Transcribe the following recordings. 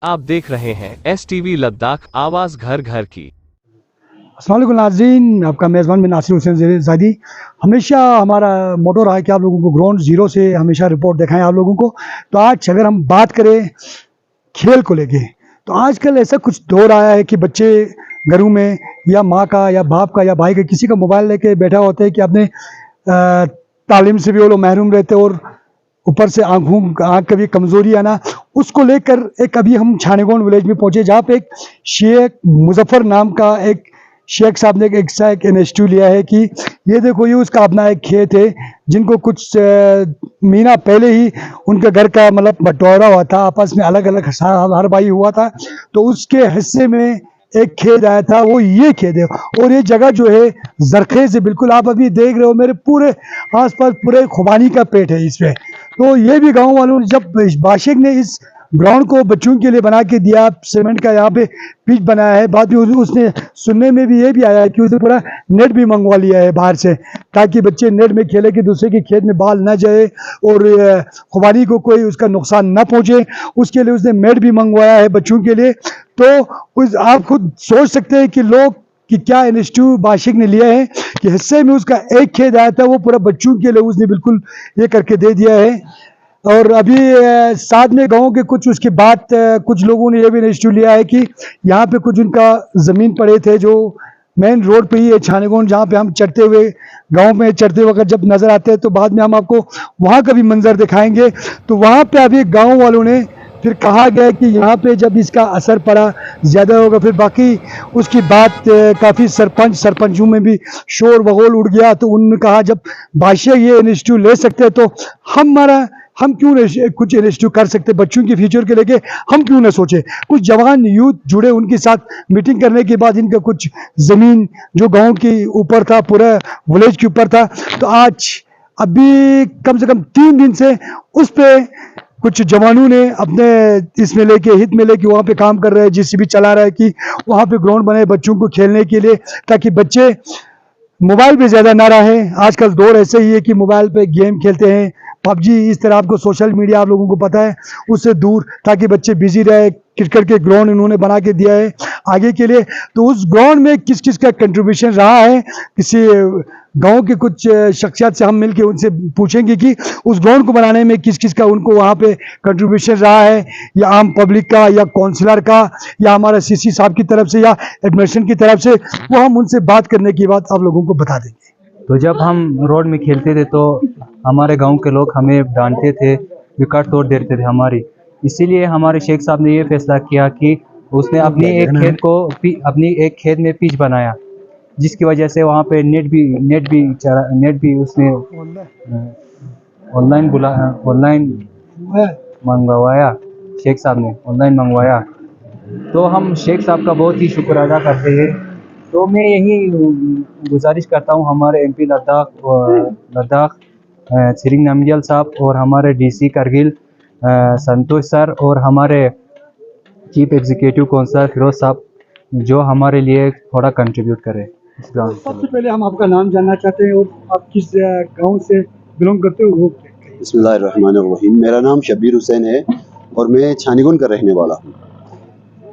आप देख रहे हैं STV लद्दाख, आवाज घर घर की। अस्सलाम वालेकुम नाज़रीन, आपका मेज़बान मैं नासिर हुसैन ज़ादी। हमेशा हमारा मोटो रहा है कि आप लोगों को ग्राउंड ज़ीरो से हमेशा रिपोर्ट दिखाएं आप लोगों को। तो आज अगर हम बात करें खेल को लेके, तो आजकल ऐसा कुछ दौर आया है कि बच्चे घरों में या माँ का या बाप का या भाई का किसी का मोबाइल लेके बैठा होता है कि अपने तालीम से भी वो लोग महरूम रहते हैं और ऊपर से आँख का भी कमज़ोरी है ना, उसको लेकर एक अभी हम छानेगोंड विलेज में पहुंचे जहाँ पे एक शेख मुजफ्फर नाम का एक शेख साहब ने एक इनिशिएटिव लिया है कि ये देखो ये उसका अपना एक खेत है जिनको कुछ महीना पहले ही उनके घर का मतलब बंटवारा हुआ था, आपस में अलग अलग हर भाई हुआ था, तो उसके हिस्से में एक खेत आया था, वो ये खेत है। और ये जगह जो है जरखेज है, बिल्कुल आप अभी देख रहे हो मेरे पूरे आसपास पूरे खुबानी का पेट है इसमें। तो ये भी गांव वालों ने जब बाशिक ने इस ग्राउंड को बच्चों के लिए बना के दिया, सीमेंट का यहाँ पे पिच बनाया है, बाद में उसने सुनने में भी ये भी आया है कि उसने पूरा नेट भी मंगवा लिया है बाहर से, ताकि बच्चे नेट में खेले कि दूसरे के खेत में बाल ना जाए और खुबानी को कोई उसका नुकसान ना पहुंचे, उसके लिए उसने नेट भी मंगवाया है बच्चों के लिए। तो आप खुद सोच सकते हैं कि लोग कि क्या इनिशिएटिव बाशिक ने लिया है कि हिस्से में उसका एक खेत आया था वो पूरा बच्चों के लिए उसने बिल्कुल ये करके दे दिया है। और अभी साथ में गाँव के कुछ उसके बाद कुछ लोगों ने ये भी इनिशिएटिव लिया है कि यहाँ पे कुछ उनका ज़मीन पड़े थे जो मेन रोड पे ही है छानेगोंड, जहाँ पे हम चढ़ते हुए गांव में चढ़ते वक्त जब नज़र आते हैं तो बाद में हम आपको वहाँ का भी मंजर दिखाएंगे। तो वहाँ पे अभी गाँव वालों ने फिर कहा गया कि यहाँ पे जब इसका असर पड़ा ज़्यादा होगा, फिर बाकी उसकी बात काफ़ी सरपंचों में भी शोर वगोल उड़ गया। तो उन्होंने कहा जब बादशाह ये इनिशिएटिव ले सकते हैं तो हम क्यों नहीं कुछ इनिशिएटिव कर सकते बच्चों के फ्यूचर के लेके, हम क्यों ना सोचे। कुछ जवान यूथ जुड़े, उनके साथ मीटिंग करने के बाद इनका कुछ ज़मीन जो गांव के ऊपर था, पूरा विलेज के ऊपर था, तो आज अभी कम से कम 3 दिन से उस पे कुछ जवानों ने अपने इसमें लेके हित में लेके वहाँ पे काम कर रहे हैं, JCB चला रहा है कि वहाँ पे ग्राउंड बने बच्चों को खेलने के लिए, ताकि बच्चे मोबाइल पे ज़्यादा ना रहे। आजकल दौर ऐसे ही है कि मोबाइल पे गेम खेलते हैं, PUBG, इस तरह आपको सोशल मीडिया आप लोगों को पता है उससे दूर, ताकि बच्चे बिजी रहे। क्रिकेट के ग्राउंड इन्होंने बना के दिया है आगे के लिए। तो उस ग्राउंड में किस किस का कंट्रीब्यूशन रहा है, किसी गांव के कुछ शख्सियत से हम मिलके उनसे पूछेंगे कि उस ग्राउंड को बनाने में किस किस का उनको वहाँ पे कंट्रीब्यूशन रहा है, या आम पब्लिक का, या काउंसलर का, या हमारा CC साहब की तरफ से, या एडमिनिस्ट्रेशन की तरफ से। वो हम उनसे बात करने की बात आप लोगों को बता देंगे। तो जब हम रोड में खेलते थे तो हमारे गांव के लोग हमें डांटते थे, विकट तोड़ देते थे हमारी। इसीलिए हमारे शेख साहब ने ये फैसला किया कि उसने अपनी एक खेत में पिच बनाया, जिसकी वजह से वहाँ पे नेट भी उसने ऑनलाइन मंगवाया। शेख साहब ने ऑनलाइन मंगवाया। तो हम शेख साहब का बहुत ही शुक्र अदा करते हैं। तो मैं यही गुजारिश करता हूँ हमारे MP लद्दाख सिरिंग नमजल साहब और हमारे DC करगिल संतोष सर और हमारे चीफ एग्जीक्यूटिव काउंसलर फिरोज साहब, जो हमारे लिए थोड़ा कंट्रीब्यूट करें इस ग्राउंड। सबसे पहले हम आपका नाम जानना चाहते हैं और आप किस गांव से बिलोंग करते हो। बिस्मिल्लाहिर्रहमानिर्रहीम। मेरा नाम शब्बीर हुसैन है और मैं छानीगुंड का रहने वाला हूँ।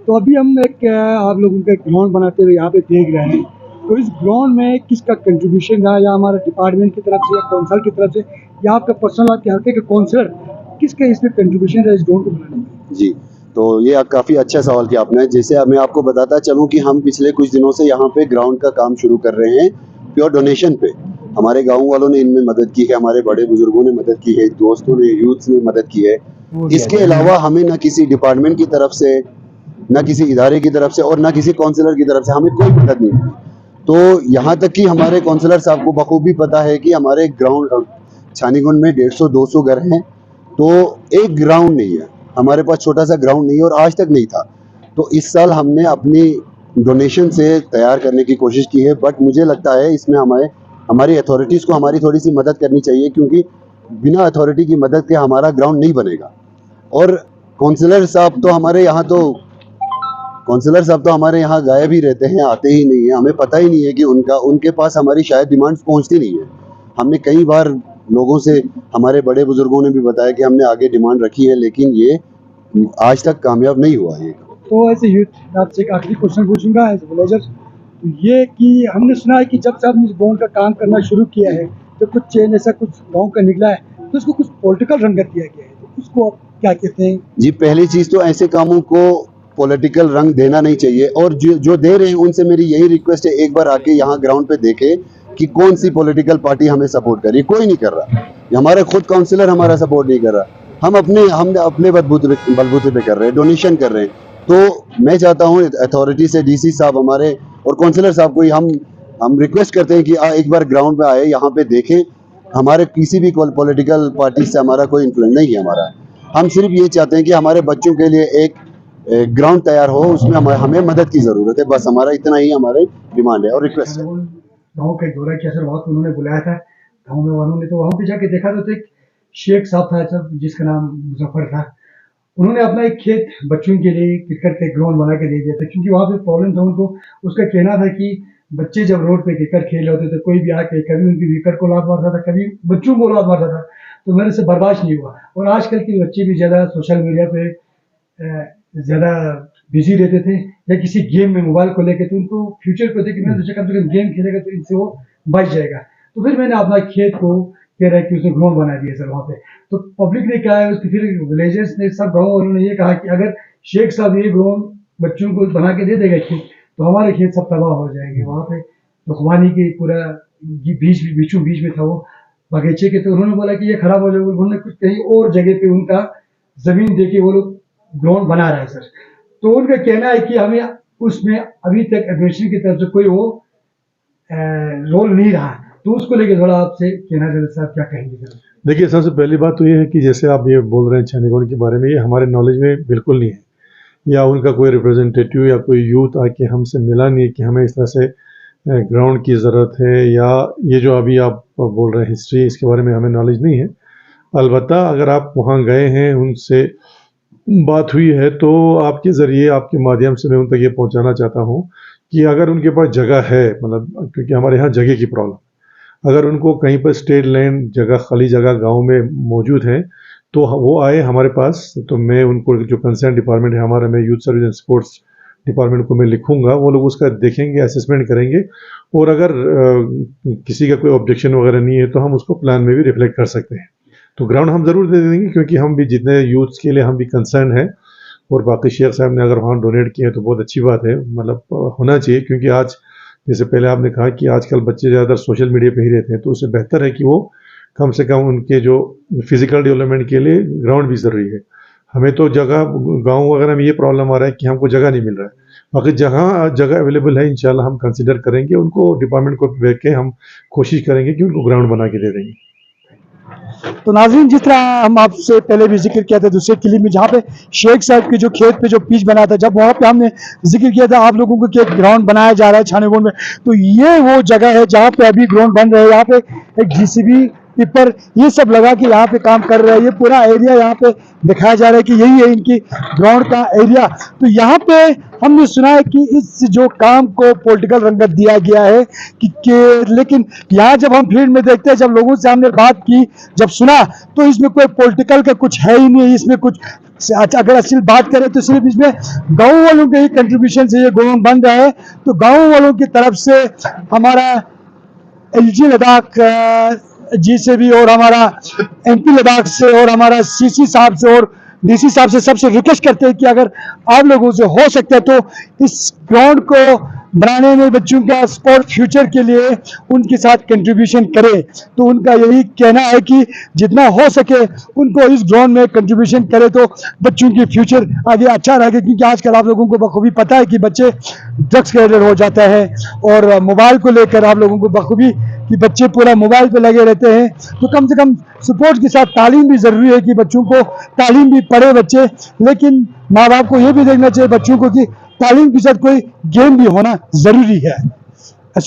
तो अभी हम एक आप लोगों का ग्राउंड बनाते हुए यहाँ पे देख रहे हैं, तो इस ग्राउंड में किसका कंट्रीब्यूशन रहा, या हमारे डिपार्टमेंट की तरफ से, या काउंसिल की तरफ से, या आपका पर्सनल आपके हल्के का काउंसलर, किसका इसमें कंट्रीब्यूशन रहा इस ग्राउंड को बनाने में? जी, तो ये काफ़ी अच्छा सवाल किया आपने। जैसे मैं आपको बताता चलूँ कि हम पिछले कुछ दिनों से यहाँ पे ग्राउंड का काम शुरू कर रहे हैं प्योर डोनेशन पे। हमारे गाँव वालों ने इनमें मदद की है, हमारे बड़े बुजुर्गों ने मदद की है, दोस्तों ने, यूथ ने मदद की है। इसके अलावा हमें न किसी डिपार्टमेंट की तरफ से, न किसी इदारे की तरफ से, और न किसी काउंसलर की तरफ से हमें कोई मदद नहीं मिली। तो यहाँ तक कि हमारे काउंसलर साहब को बखूबी पता है कि हमारे ग्राउंड छानीगुंड में 150-200 घर हैं, तो एक ग्राउंड नहीं है हमारे पास, छोटा सा ग्राउंड नहीं है और आज तक नहीं था। तो इस साल हमने अपनी डोनेशन से तैयार करने की कोशिश की है, बट मुझे लगता है इसमें हमारी अथॉरिटीज़ को हमारी थोड़ी सी मदद करनी चाहिए, क्योंकि बिना अथॉरिटी की मदद के हमारा ग्राउंड नहीं बनेगा। और काउंसलर साहब तो हमारे यहाँ गायब ही रहते हैं, आते ही नहीं है। हमें पता ही नहीं है कि उनके पास हमारी शायद डिमांड्स पहुँचती नहीं है। हमने कई बार लोगों से, हमारे बड़े बुजुर्गों ने भी बताया कि हमने आगे डिमांड रखी है, लेकिन ये आज तक कामयाब नहीं हुआ ये। तो ऐसे यूथ आपसे एक आखिरी क्वेश्चन पूछूंगा एज विलेजर, तो ये कि हमने सुना है कि जब से आपने इस ग्राउंड का काम करना शुरू किया है तो कुछ चेंज ऐसा कुछ गाँव का निकला है, तो उसको कुछ पॉलिटिकल रंगत दिया गया है, तो उसको आप क्या कहते हैं? जी, पहली चीज तो ऐसे कामों को पॉलिटिकल रंग देना नहीं चाहिए, और जो दे रहे हैं उनसे मेरी यही रिक्वेस्ट है, एक बार आके यहाँ ग्राउंड पे देखे कि कौन सी पॉलिटिकल पार्टी हमें सपोर्ट कर रही है। कोई नहीं कर रहा, हमारा खुद काउंसिलर हमारा सपोर्ट नहीं कर रहा, हम अपने बलबूते पे कर रहे हैं, डोनेशन कर रहे हैं। तो मैं चाहता हूँ अथॉरिटी से, डीसी साहब हमारे और काउंसिलर साहब को हम रिक्वेस्ट करते हैं कि एक बार ग्राउंड पे आए, यहाँ पे देखें। हमारे किसी भी पॉलिटिकल पार्टी से हमारा कोई इन्फ्लुएंस नहीं है हमारा, हम सिर्फ ये चाहते हैं कि हमारे बच्चों के लिए एक ग्राउंड तैयार हो, उसमें हमें मदद की जरूरत है, बस हमारा इतना ही हमारी डिमांड है और रिक्वेस्ट है। गाँव का दौरा किया सर, वहाँ उन्होंने बुलाया था गाँव में वालों ने, तो वहाँ पे जाके देखा तो एक शेख साहब था सर, जिसका नाम मुजफ्फर था। उन्होंने अपना एक खेत बच्चों के लिए क्रिकेट का ग्राउंड बना के दे दिया था, क्योंकि वहाँ पे प्रॉब्लम था उनको। उसका कहना था कि बच्चे जब रोड पे क्रिकेट खेल रहे होते तो कोई भी आके कभी उनकी विकेट को लात मारता था, कभी बच्चों को लात मारता था, तो मेरे से बर्दाश्त नहीं हुआ। और आजकल के बच्चे भी ज़्यादा सोशल मीडिया पे ज़्यादा बिजी रहते थे या किसी गेम में मोबाइल को लेकर, तो उनको फ्यूचर को थे कि मैंने सोचा कम से कम गेम खेलेगा तो इनसे वो बच जाएगा। तो फिर मैंने अपना खेत को कह रहा है कि उसने ग्राउंड बना दिया सर वहाँ पे। तो पब्लिक ने कहा है, उसके फिर विलेजर्स ने, सब गाँव वालों ने ये कहा कि अगर शेख साहब ये ग्राउंड बच्चों को बना के दे देगा खेत, तो हमारे खेत सब तबाह हो जाएंगे। वहाँ पे तो खुबानी के पूरा बीचों बीच में था वो बगीचे के, तो उन्होंने बोला कि ये खराब हो जाएगा। उन्होंने कुछ कहीं और जगह पे उनका जमीन दे के वो लोग ग्राउंड बना रहे हैं सर। तो उनका कहना है कि हमें उसमें अभी तक एडमिनिस्ट्रेशन की तरफ से कोई वो रोल नहीं रहा, तो उसको लेके थोड़ा आपसे कहना चाहिए साहब, क्या कहेंगे सर? देखिए, सबसे पहली बात तो ये है कि जैसे आप ये बोल रहे हैं छानीगोंड के बारे में, ये हमारे नॉलेज में बिल्कुल नहीं है, या उनका कोई रिप्रेजेंटेटिव या कोई यूथ आके हमसे मिला नहीं है कि हमें इस तरह से ग्राउंड की ज़रूरत है, या ये जो अभी आप बोल रहे हैं हिस्ट्री, इसके बारे में हमें नॉलेज नहीं है। अलबत्ता अगर आप वहाँ गए हैं, उनसे बात हुई है, तो आपके ज़रिए, आपके माध्यम से मैं उन तक ये पहुँचाना चाहता हूँ कि अगर उनके पास जगह है, मतलब क्योंकि हमारे यहाँ जगह की प्रॉब्लम, अगर उनको कहीं पर स्टेट लैंड जगह, खाली जगह गांव में मौजूद है, तो वो आए हमारे पास। तो मैं उनको, जो कंसर्न डिपार्टमेंट है हमारा, मैं youth service and sports department को मैं लिखूंगा, वो लोग उसका देखेंगे, असेसमेंट करेंगे, और अगर किसी का कोई ऑब्जेक्शन वगैरह नहीं है तो हम उसको प्लान में भी रिफ्लेक्ट कर सकते हैं। तो ग्राउंड हम ज़रूर दे देंगे, क्योंकि हम भी जितने यूथ्स के लिए हम भी कंसर्न है, और बाकी शेख साहब ने अगर वहाँ डोनेट किए तो बहुत अच्छी बात है, मतलब होना चाहिए। क्योंकि आज, जैसे पहले आपने कहा कि आजकल बच्चे ज़्यादातर सोशल मीडिया पे ही रहते हैं, तो उससे बेहतर है कि वो कम से कम उनके जो फिजिकल डेवलपमेंट के लिए ग्राउंड भी ज़रूरी है। हमें तो जगह, गांव वगैरह में ये प्रॉब्लम आ रहा है कि हमको जगह नहीं मिल रहा है, बाकी जगह अवेलेबल है, इंशाल्लाह हम कंसिडर करेंगे, उनको डिपार्टमेंट को देख के हम कोशिश करेंगे कि उनको ग्राउंड बना के दे देंगे। तो नाज़रीन, जिस तरह हम आपसे पहले भी जिक्र किया था दूसरे क्लिप में, जहाँ पे शेख साहब के जो खेत पे जो पिच बना था, जब वहाँ पे हमने जिक्र किया था आप लोगों को कि एक ग्राउंड बनाया जा रहा है छानीगोंड में, तो ये वो जगह है जहाँ पे अभी ग्राउंड बन रहा है। यहाँ पे एक JCB टिप्पर ये सब लगा के यहाँ पे काम कर रहा है। ये पूरा एरिया यहाँ पे दिखाया जा रहा है कि यही है इनकी ग्राउंड का एरिया। तो यहाँ पे हमने सुना है कि इस जो काम को पॉलिटिकल रंगत दिया गया है लेकिन यहाँ जब हम फील्ड में देखते हैं, जब लोगों से हमने बात की, जब सुना, तो इसमें कोई पॉलिटिकल का कुछ है ही नहीं। इसमें कुछ, अगर असली बात करें तो सिर्फ इसमें गाँव वालों के ही कंट्रीब्यूशन से ये ग्राउंड बन रहा है। तो गाँव वालों की तरफ से हमारा LG लद्दाख जी से भी, और हमारा MP लद्दाख से, और हमारा CC साहब से और DC साहब से सबसे रिक्वेस्ट करते हैं कि अगर आप लोगों से हो सकता है तो इस ग्राउंड को बनाने में, बच्चों का स्पोर्ट फ्यूचर के लिए उनके साथ कंट्रीब्यूशन करें। तो उनका यही कहना है कि जितना हो सके उनको इस ग्राउंड में कंट्रीब्यूशन करें, तो बच्चों की फ्यूचर आगे अच्छा रहेगा। क्योंकि आजकल आप लोगों को बखूबी पता है कि बच्चे ड्रग्स के एडिक्ट हो जाते हैं, और मोबाइल को लेकर आप लोगों को बखूबी कि बच्चे पूरा मोबाइल पे लगे रहते हैं। तो कम से कम सपोर्ट के साथ तालीम भी ज़रूरी है कि बच्चों को तालीम भी पढ़े बच्चे, लेकिन माँ बाप को ये भी देखना चाहिए बच्चों को कि तालीम के साथ कोई गेम भी होना ज़रूरी है।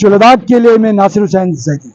लद्दाख के लिए मैं नासिर हुसैन ज़ैदी।